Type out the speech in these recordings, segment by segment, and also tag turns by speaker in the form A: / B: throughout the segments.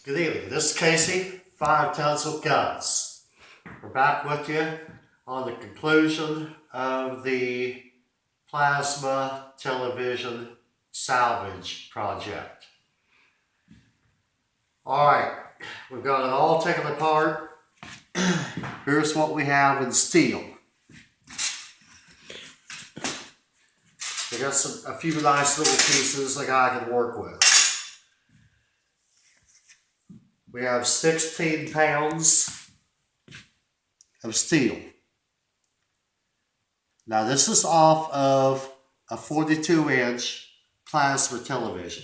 A: Good evening. This is Casey, 5 Tons of Guns. We're back with you on the conclusion of the plasma television salvage project. Alright, we've got it all taken apart. Here's what we have in steel. We got a few nice little pieces like I can work with. We have 16 pounds of steel. Now this is off of a 42-inch plasma television.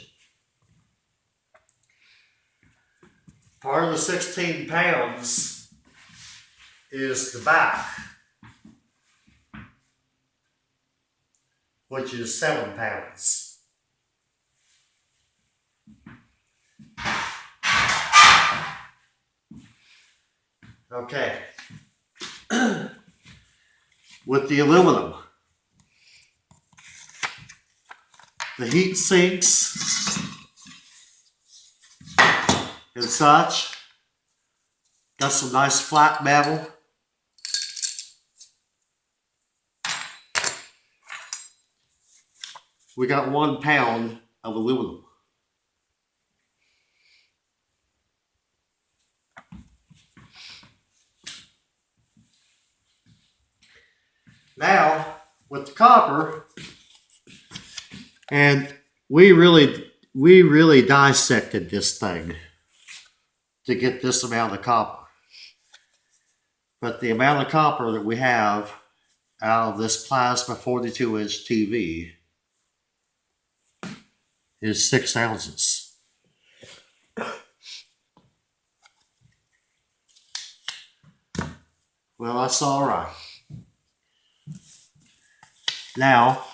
A: Part of the 16 pounds is the back, which is 7 pounds. Okay. With the aluminum, the heat sinks and such, got some nice flat metal. We got 1 pound of aluminum. Now, with the copper, and we really dissected this thing to get this amount of copper. But the amount of copper that we have out of this plasma 42-inch TV is 6 ounces. Well, that's all right. Now,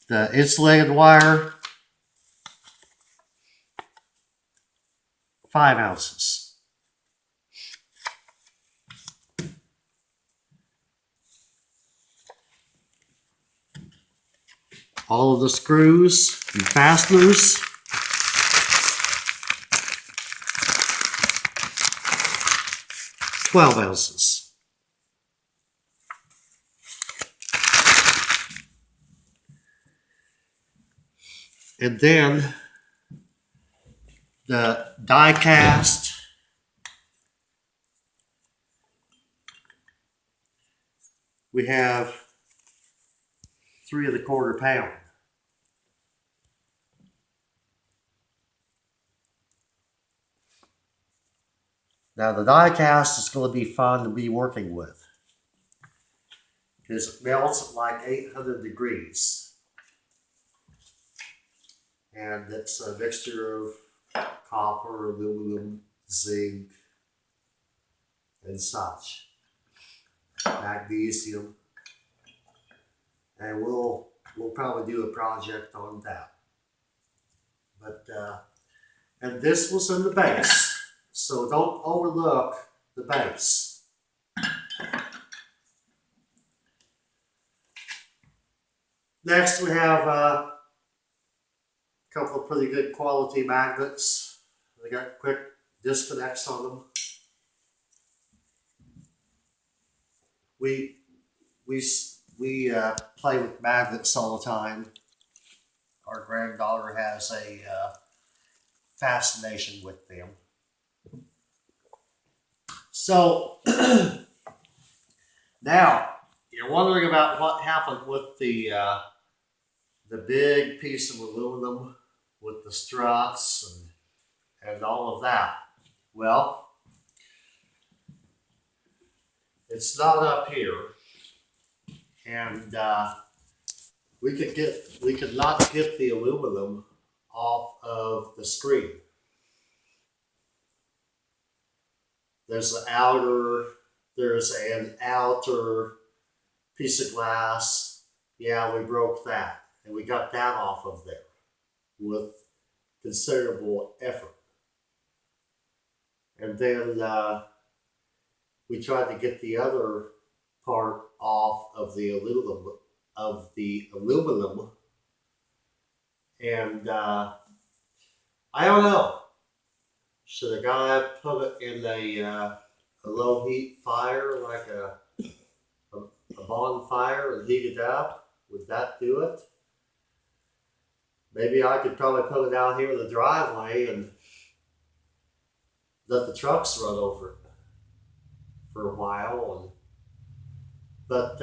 A: the insulated wire, 5 ounces. All of the screws and fasteners, 12 ounces. And then the die cast, we have 3 1/4 pounds. Now the die cast is going to be fun to be working with because it melts at like 800 degrees. And it's a mixture of copper, aluminum, zinc, and such. Magnesium. And we'll probably do a project on that. But and this was in the base, so don't overlook the base. Next we have a couple of pretty good quality magnets. They got quick disconnects on them. We play with magnets all the time. Our granddaughter has a fascination with them. So now you're wondering about what happened with the big piece of aluminum with the struts and all of that. Well, it's not up here, and we could not get the aluminum off of the screen. There's an outer piece of glass. Yeah, we broke that, and we got that off of there with considerable effort. And then we tried to get the other part off of the aluminum, and I don't know. Should a guy put it in a low heat fire, like a bonfire, and heat it up? Would that do it? Maybe I could probably put it out here in the driveway and let the trucks run over it for a while. But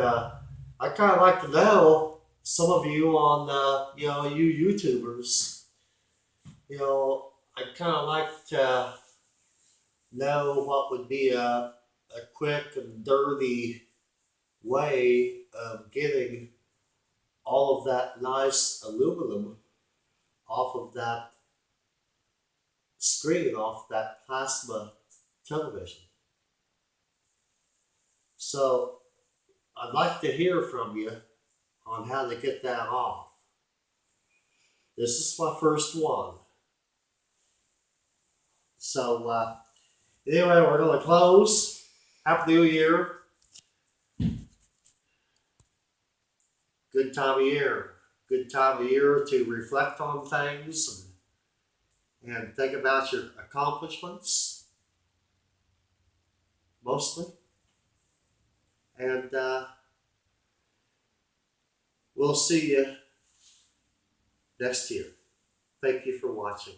A: I kind of like to know, some of you on, you YouTubers, I kind of like to know what would be a quick and dirty way of getting all of that nice aluminum off of that screen, off that plasma television. So I'd like to hear from you on how to get that off. This is my first one. So anyway, we're going to close. Happy New Year. Good time of year. Good time of year to reflect on things and think about your accomplishments, mostly. And we'll see you next year. Thank you for watching.